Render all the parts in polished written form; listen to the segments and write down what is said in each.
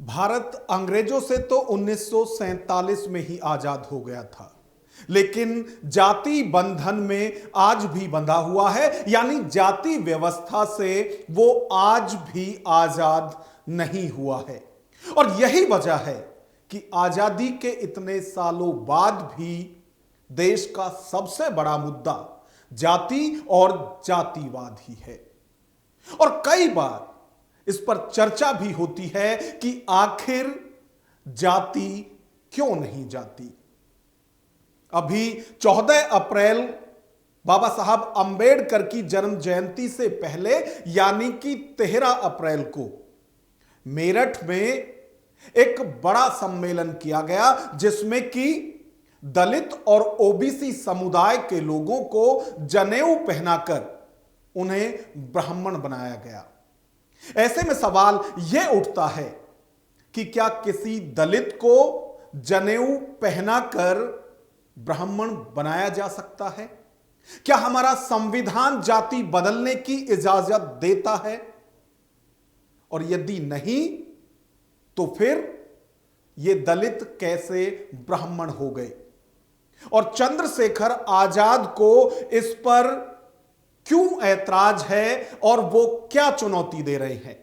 भारत अंग्रेजों से तो 1947 में ही आजाद हो गया था, लेकिन जाति बंधन में आज भी बंधा हुआ है। यानी जाति व्यवस्था से वो आज भी आजाद नहीं हुआ है। और यही वजह है कि आजादी के इतने सालों बाद भी देश का सबसे बड़ा मुद्दा जाति और जातिवाद ही है। और कई बार इस पर चर्चा भी होती है कि आखिर जाति क्यों नहीं जाती। अभी 14 अप्रैल बाबा साहब अंबेडकर की जन्म जयंती से पहले यानी कि 13 अप्रैल को मेरठ में एक बड़ा सम्मेलन किया गया, जिसमें कि दलित और ओबीसी समुदाय के लोगों को जनेऊ पहनाकर उन्हें ब्राह्मण बनाया गया। ऐसे में सवाल यह उठता है कि क्या किसी दलित को जनेऊ पहनाकर ब्राह्मण बनाया जा सकता है? क्या हमारा संविधान जाति बदलने की इजाजत देता है? और यदि नहीं, तो फिर ये दलित कैसे ब्राह्मण हो गए? और चंद्रशेखर आजाद को इस पर क्यों ऐतराज है और वो क्या चुनौती दे रहे हैं?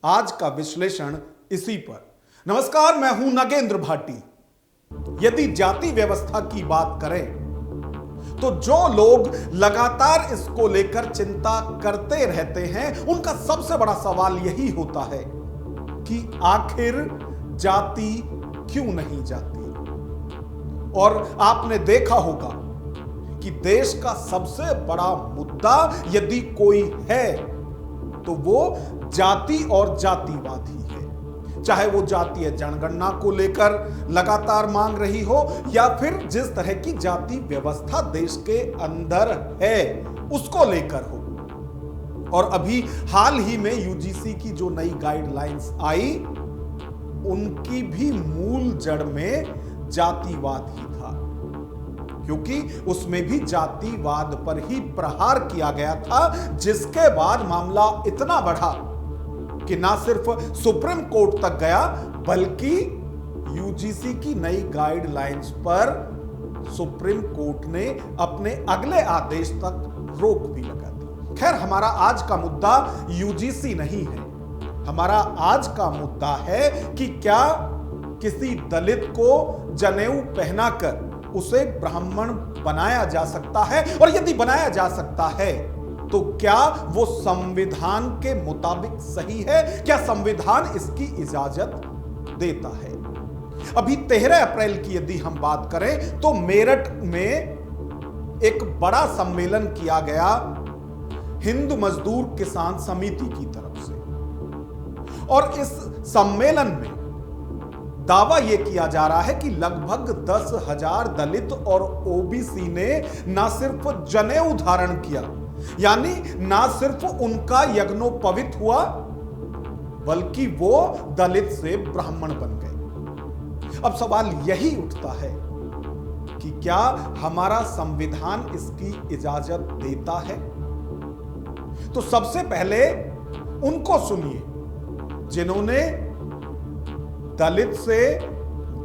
आज का विश्लेषण इसी पर। नमस्कार, मैं हूं नगेंद्र भाटी। यदि जाति व्यवस्था की बात करें तो जो लोग लगातार इसको लेकर चिंता करते रहते हैं, उनका सबसे बड़ा सवाल यही होता है कि आखिर जाति क्यों नहीं जाती। और आपने देखा होगा कि देश का सबसे बड़ा मुद्दा यदि कोई है तो वो जाति और जातिवाद ही है। चाहे वो जातीय जनगणना को लेकर लगातार मांग रही हो या फिर जिस तरह की जाति व्यवस्था देश के अंदर है उसको लेकर हो। और अभी हाल ही में यूजीसी की जो नई गाइडलाइंस आई, उनकी भी मूल जड़ में जातिवाद ही था, क्योंकि उसमें भी जातिवाद पर ही प्रहार किया गया था, जिसके बाद मामला इतना बढ़ा कि ना सिर्फ सुप्रीम कोर्ट तक गया, बल्कि यूजीसी की नई गाइडलाइंस पर सुप्रीम कोर्ट ने अपने अगले आदेश तक रोक भी लगा दी। खैर, हमारा आज का मुद्दा यूजीसी नहीं है। हमारा आज का मुद्दा है कि क्या किसी दलित को जनेऊ पहनाकर उसे ब्राह्मण बनाया जा सकता है? और यदि बनाया जा सकता है तो क्या वो संविधान के मुताबिक सही है? क्या संविधान इसकी इजाजत देता है? अभी 13 अप्रैल की यदि हम बात करें तो मेरठ में एक बड़ा सम्मेलन किया गया हिंद मजदूर किसान समिति की तरफ से। और इस सम्मेलन में दावा यह किया जा रहा है कि लगभग 10,000 दलित और ओबीसी ने ना सिर्फ जनेऊ धारण किया, यानी ना सिर्फ उनका यज्ञोपवीत हुआ, बल्कि वो दलित से ब्राह्मण बन गए। अब सवाल यही उठता है कि क्या हमारा संविधान इसकी इजाजत देता है? तो सबसे पहले उनको सुनिए जिन्होंने दलित से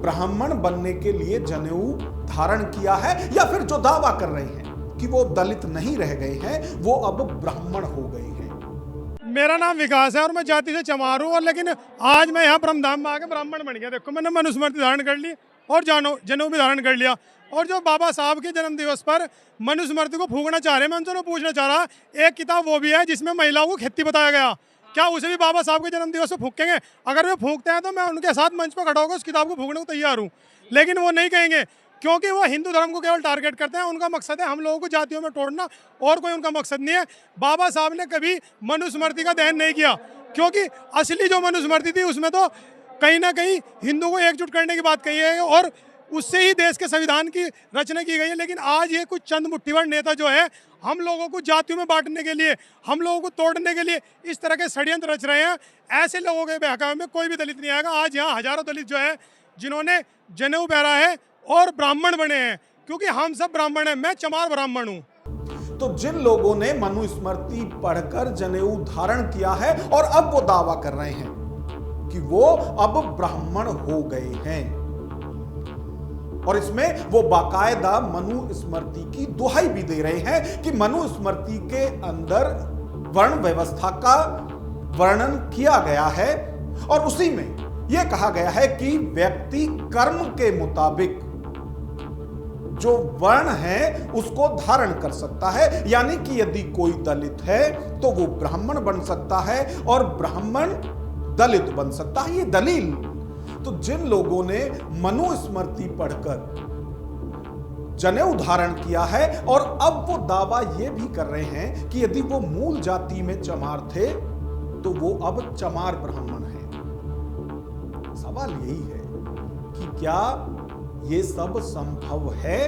ब्राह्मण बनने के लिए जनेऊ धारण किया है, या फिर जो दावा कर रहे हैं कि वो दलित नहीं रह गए हैं, वो अब ब्राह्मण हो गए हैं। मेरा नाम विकास है और मैं जाति से चमार हूँ, और लेकिन आज मैं यहाँ ब्रह्मधाम में आके ब्राह्मण बन गया। देखो, मैंने मनुस्मृति धारण कर ली और जनेऊ भी धारण कर लिया। और जो बाबा साहब के जन्म दिवस पर मनुस्मृति को फूकना चाह रहे हैं, मैं उनसे पूछना चाह रहा, एक किताब वो भी है जिसमें महिलाओं को खेती बताया गया, क्या उसे भी बाबा साहब के जन्म दिवस पर फूकेंगे? अगर वे फूकते हैं तो मैं उनके साथ मंच पर खड़ा होकर उस किताब को फूकने को तैयार हूँ, लेकिन वो नहीं कहेंगे, क्योंकि वो हिंदू धर्म को केवल टारगेट करते हैं। उनका मकसद है हम लोगों को जातियों में तोड़ना, और कोई उनका मकसद नहीं है। बाबा साहब ने कभी मनुस्मृति का दहन नहीं किया, क्योंकि असली जो मनुस्मृति थी उसमें तो कहीं ना कहीं हिंदू को एकजुट करने की बात कही है, और उससे ही देश के संविधान की रचना की गई है। लेकिन आज ये कुछ चंद मुट्ठीभर नेता जो है, हम लोगों को जातियों में बांटने के लिए, हम लोगों को तोड़ने के लिए इस तरह के षड्यंत्र रच रहे हैं। ऐसे लोगों के बहकावे में कोई भी दलित नहीं आएगा। आज यहाँ हजारों दलित जो है जिन्होंने जनेऊ पहना है और ब्राह्मण बने हैं, क्योंकि हम सब ब्राह्मण हैं। मैं चमार ब्राह्मण हूँ। तो जिन लोगों ने मनुस्मृति पढ़कर जनेऊ धारण किया है और अब वो दावा कर रहे हैं कि वो अब ब्राह्मण हो गए हैं। और इसमें वो बाकायदा मनुस्मृति की दुहाई भी दे रहे हैं कि मनुस्मृति के अंदर वर्ण व्यवस्था का वर्णन किया गया है और उसी में यह कहा गया है कि व्यक्ति कर्म के मुताबिक जो वर्ण है उसको धारण कर सकता है। यानी कि यदि कोई दलित है तो वो ब्राह्मण बन सकता है और ब्राह्मण दलित बन सकता है। ये दलील तो जिन लोगों ने मनुस्मृति पढ़कर जनेऊ धारण किया है और अब वो दावा ये भी कर रहे हैं कि यदि वो मूल जाति में चमार थे तो वो अब चमार ब्राह्मण हैं। सवाल यही है कि क्या ये सब संभव है?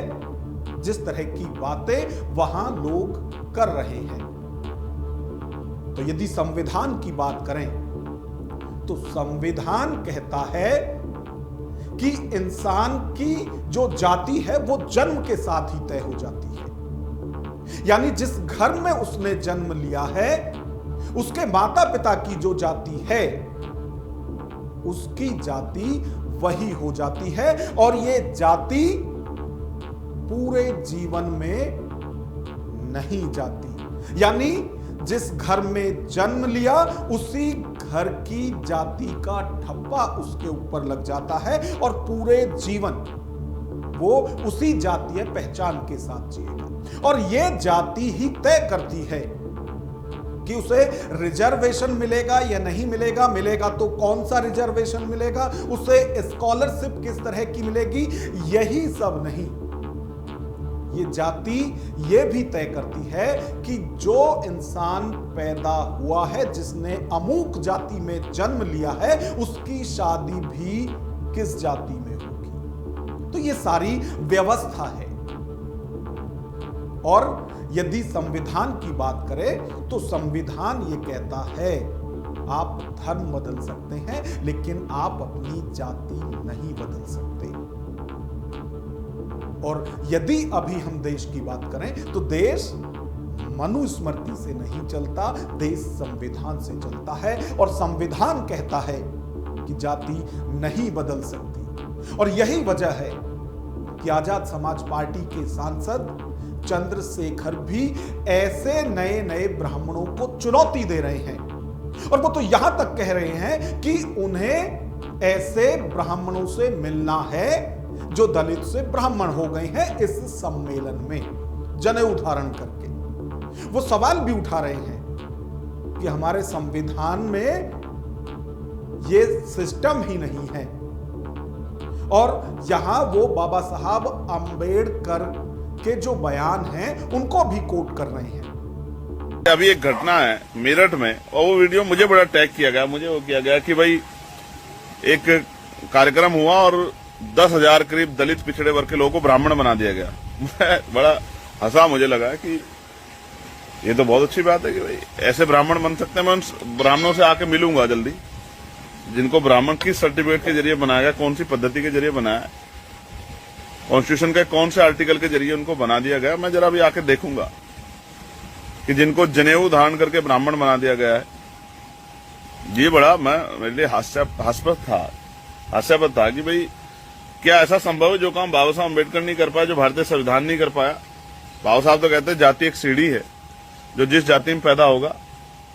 जिस तरह की बातें वहां लोग कर रहे हैं। तो यदि संविधान की बात करें तो संविधान कहता है कि इंसान की जो जाति है वो जन्म के साथ ही तय हो जाती है। यानी जिस घर में उसने जन्म लिया है उसके माता पिता की जो जाति है उसकी जाति वही हो जाती है और ये जाति पूरे जीवन में नहीं जाती। यानी जिस घर में जन्म लिया उसी घर की जाति का ठप्पा उसके ऊपर लग जाता है और पूरे जीवन वो उसी जातीय पहचान के साथ जिएगा। और ये जाति ही तय करती है कि उसे रिजर्वेशन मिलेगा या नहीं मिलेगा, मिलेगा तो कौन सा रिजर्वेशन मिलेगा, उसे स्कॉलरशिप किस तरह की मिलेगी। यही सब नहीं, ये जाति ये भी तय करती है कि जो इंसान पैदा हुआ है, जिसने अमुक जाति में जन्म लिया है, उसकी शादी भी किस जाति में होगी। तो ये सारी व्यवस्था है। और यदि संविधान की बात करें तो संविधान ये कहता है आप धर्म बदल सकते हैं लेकिन आप अपनी जाति नहीं बदल सकते। और यदि अभी हम देश की बात करें तो देश मनुस्मृति से नहीं चलता, देश संविधान से चलता है और संविधान कहता है कि जाति नहीं बदल सकती। और यही वजह है कि आजाद समाज पार्टी के सांसद चंद्रशेखर भी ऐसे नए नए ब्राह्मणों को चुनौती दे रहे हैं और वो तो यहां तक कह रहे हैं कि उन्हें ऐसे ब्राह्मणों से मिलना है जो दलित से ब्राह्मण हो गए हैं इस सम्मेलन में जनेऊ धारण करके। वो सवाल भी उठा रहे हैं कि हमारे संविधान में ये सिस्टम ही नहीं है और यहां वो बाबा साहब अंबेडकर के जो बयान हैं उनको भी कोट कर रहे हैं। अभी एक घटना है मेरठ में और वो वीडियो मुझे बड़ा टैग किया गया, मुझे वो किया गया कि भाई एक कार्यक्रम हुआ और 10,000 करीब दलित पिछड़े वर्ग के लोगों को ब्राह्मण बना दिया गया। मैं बड़ा हंसा, मुझे लगा कि ये तो बहुत अच्छी बात है कि भाई ऐसे ब्राह्मण बन सकते हैं। मैं उन ब्राह्मणों से आके मिलूंगा जल्दी जिनको ब्राह्मण किस सर्टिफिकेट के जरिए बनाया गया, कौन सी पद्धति के जरिए बनाया, कॉन्स्टिट्यूशन के कौन से आर्टिकल के जरिए उनको बना दिया गया। मैं जरा भी आके देखूंगा कि जिनको जनेऊ धारण करके ब्राह्मण बना दिया गया है। ये बड़ा मेरे लिए हास्यास्पद था कि भाई क्या ऐसा संभव है जो काम बाबा साहब अम्बेडकर नहीं कर पाया, जो भारतीय संविधान नहीं कर पाया। बाबा साहब तो कहते हैं जाति एक सीढ़ी है, जो जिस जाति में पैदा होगा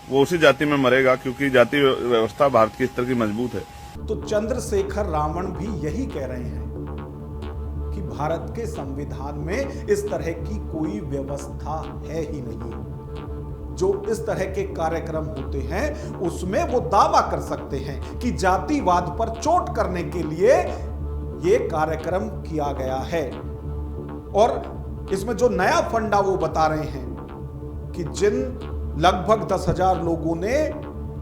वो उसी जाति में मरेगा, क्योंकि जाति व्यवस्था भारत की इस तरह की मजबूत है। तो चंद्रशेखर रावण भी यही कह रहे हैं कि भारत के संविधान में इस तरह की कोई व्यवस्था है ही नहीं। जो इस तरह के कार्यक्रम होते हैं उसमें वो दावा कर सकते हैं कि जातिवाद पर चोट करने के लिए ये कार्यक्रम किया गया है। और इसमें जो नया फंडा वो बता रहे हैं कि जिन लगभग 10,000 लोगों ने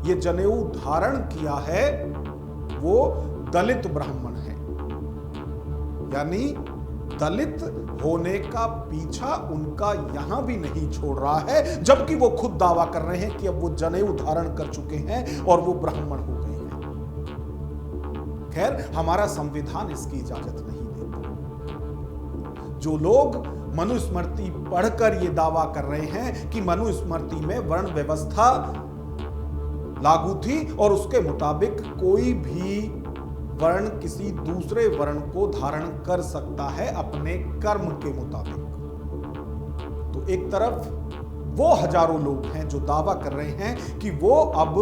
ये जनेऊ धारण किया है वो दलित ब्राह्मण हैं। यानी दलित होने का पीछा उनका यहां भी नहीं छोड़ रहा है, जबकि वो खुद दावा कर रहे हैं कि अब वो जनेऊ धारण कर चुके हैं और वो ब्राह्मण हो गए हैं। खैर, हमारा संविधान इसकी इजाजत नहीं देता। जो लोग मनुस्मृति पढ़कर ये दावा कर रहे हैं कि मनुस्मृति में वर्ण व्यवस्था लागू थी और उसके मुताबिक कोई भी वर्ण किसी दूसरे वर्ण को धारण कर सकता है अपने कर्म के मुताबिक। तो एक तरफ वो हजारों लोग हैं जो दावा कर रहे हैं कि वो अब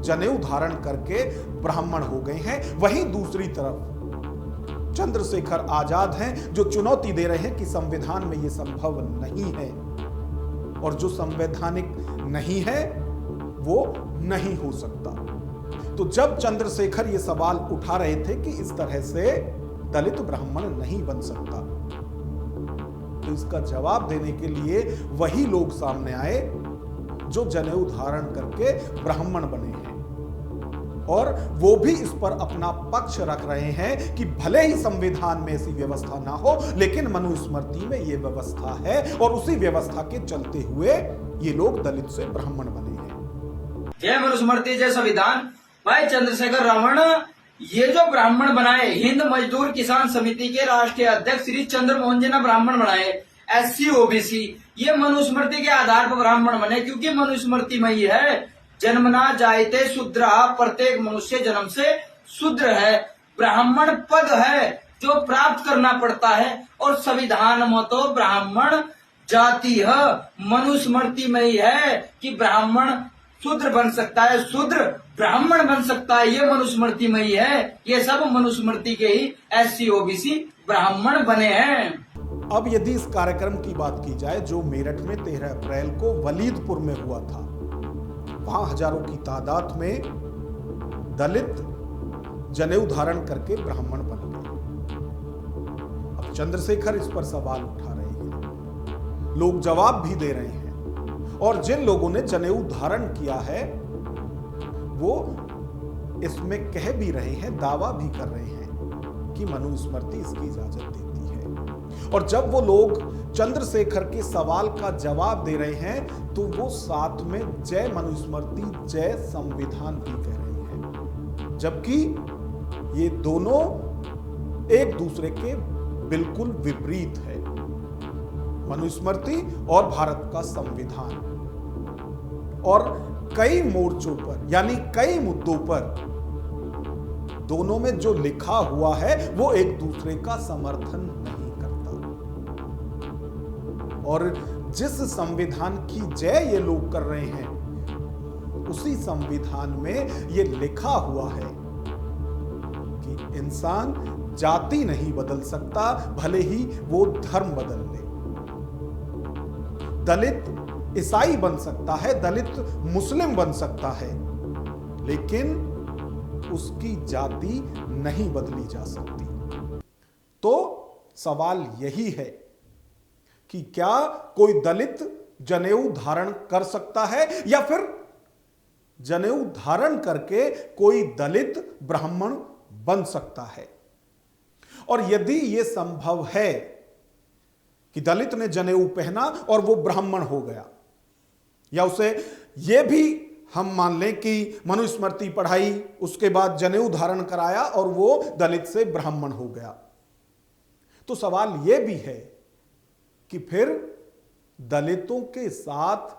जनेऊ धारण करके ब्राह्मण हो गए हैं, वहीं दूसरी तरफ चंद्रशेखर आजाद हैं जो चुनौती दे रहे हैं कि संविधान में यह संभव नहीं है और जो संवैधानिक नहीं है वो नहीं हो सकता। तो जब चंद्रशेखर ये सवाल उठा रहे थे कि इस तरह से दलित ब्राह्मण नहीं बन सकता, तो इसका जवाब देने के लिए वही लोग सामने आए जो जनेऊ धारण करके ब्राह्मण बने हैं और वो भी इस पर अपना पक्ष रख रहे हैं कि भले ही संविधान में ऐसी व्यवस्था ना हो, लेकिन मनुस्मृति में ये व्यवस्था है और उसी व्यवस्था के चलते हुए ये लोग दलित से ब्राह्मण बने हैं। जय मनुस्मृति जय संविधान। भाई चंद्रशेखर रावण ये जो ब्राह्मण बनाए, हिंद मजदूर किसान समिति के राष्ट्रीय अध्यक्ष श्री चंद्रमोहन जी ने ब्राह्मण बनाए, SC OBC, ये मनुस्मृति के आधार पर ब्राह्मण बने, क्योंकि मनुस्मृति में ही है जन्मना जायते शूद्र, प्रत्येक मनुष्य जन्म से शूद्र है, ब्राह्मण पद है जो प्राप्त करना पड़ता है, और संविधान में तो ब्राह्मण जाति है, मनुस्मृति में ही है कि ब्राह्मण शूद्र बन सकता है, शूद्र ब्राह्मण बन सकता है, ये मनुस्मृति में ही है। ये सब मनुस्मृति के ही SC OBC ब्राह्मण बने हैं। अब यदि इस कार्यक्रम की बात की जाए जो मेरठ में 13 अप्रैल को वलीदपुर में हुआ था, वहां हजारों की तादाद में दलित जनेऊ धारण करके ब्राह्मण बन गए। अब चंद्रशेखर इस पर सवाल उठा रहे हैं, लोग जवाब भी दे रहे हैं, और जिन लोगों ने जनेऊ धारण किया है वो इसमें कह भी रहे हैं, दावा भी कर रहे हैं कि मनुस्मृति इसकी इजाजत देती है। और जब वो लोग चंद्रशेखर के सवाल का जवाब दे रहे हैं तो वो साथ में जय मनुस्मृति जय संविधान भी कह रहे हैं, जबकि ये दोनों एक दूसरे के बिल्कुल विपरीत है, मनुस्मृति और भारत का संविधान। और कई मोर्चों पर यानी कई मुद्दों पर दोनों में जो लिखा हुआ है वो एक दूसरे का समर्थन नहीं करता, और जिस संविधान की जय ये लोग कर रहे हैं उसी संविधान में ये लिखा हुआ है कि इंसान जाति नहीं बदल सकता, भले ही वो धर्म बदल ले। दलित ईसाई बन सकता है, दलित मुस्लिम बन सकता है, लेकिन उसकी जाति नहीं बदली जा सकती। तो सवाल यही है कि क्या कोई दलित जनेऊ धारण कर सकता है या फिर जनेऊ धारण करके कोई दलित ब्राह्मण बन सकता है। और यदि यह संभव है कि दलित ने जनेऊ पहना और वो ब्राह्मण हो गया, या उसे यह भी हम मान लें कि मनुस्मृति पढ़ाई, उसके बाद जनेऊ धारण कराया और वो दलित से ब्राह्मण हो गया, तो सवाल यह भी है कि फिर दलितों के साथ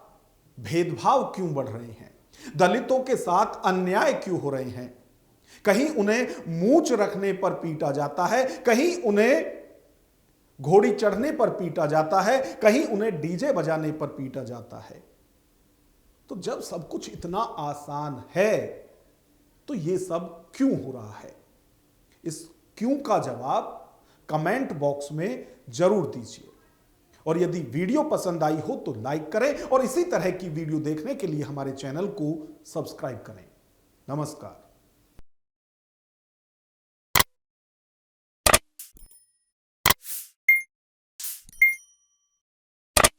भेदभाव क्यों बढ़ रहे हैं, दलितों के साथ अन्याय क्यों हो रहे हैं। कहीं उन्हें मूंछ रखने पर पीटा जाता है, कहीं उन्हें घोड़ी चढ़ने पर पीटा जाता है, कहीं उन्हें डीजे बजाने पर पीटा जाता है। तो जब सब कुछ इतना आसान है तो ये सब क्यों हो रहा है? इस क्यों का जवाब कमेंट बॉक्स में जरूर दीजिए, और यदि वीडियो पसंद आई हो तो लाइक करें और इसी तरह की वीडियो देखने के लिए हमारे चैनल को सब्सक्राइब करें। नमस्कार।